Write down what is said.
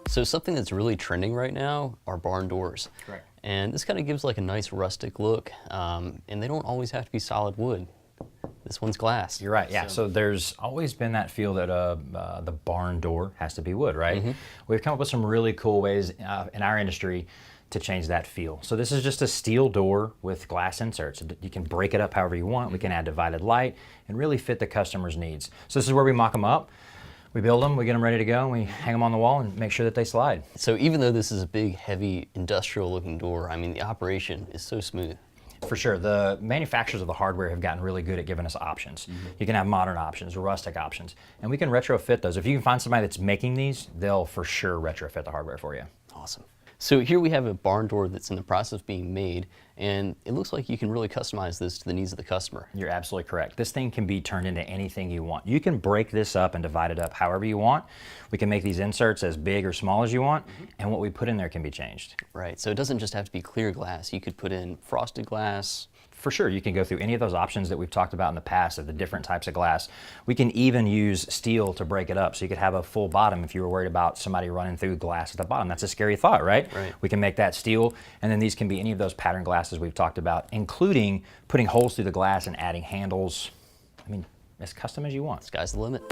So something that's really trending right now are barn doors. Correct. And this kind of gives like a nice rustic look, and they don't always have to be solid wood. This one's glass. You're right, yeah. So there's always been that feel that the barn door has to be wood, right? We've come up with some really cool ways in our industry to change that feel. So this is just a steel door with glass inserts. You can break it up however you want. We can add divided light and really fit the customer's needs. So this is where we mock them up. We build them, we get them ready to go, and we hang them on the wall and make sure that they slide. So even though this is a big, heavy, industrial looking door, I mean, the operation is so smooth. For sure. The manufacturers of the hardware have gotten really good at giving us options. You can have modern options, rustic options, and we can retrofit those. If you can find somebody that's making these, they'll for sure retrofit the hardware for you. Awesome. So here we have a barn door that's in the process of being made, and it looks like you can really customize this to the needs of the customer. You're absolutely correct. This thing can be turned into anything you want. You can break this up and divide it up however you want. We can make these inserts as big or small as you want, and what we put in there can be changed. Right, so it doesn't just have to be clear glass. You could put in frosted glass. For sure, you can go through any of those options that we've talked about in the past of the different types of glass. We can even use steel to break it up, so you could have a full bottom if you were worried about somebody running through glass at the bottom. That's a scary thought, right? Right. We can make that steel, and then these can be any of those pattern glasses we've talked about, including putting holes through the glass and adding handles. I mean, as custom as you want. Sky's the limit.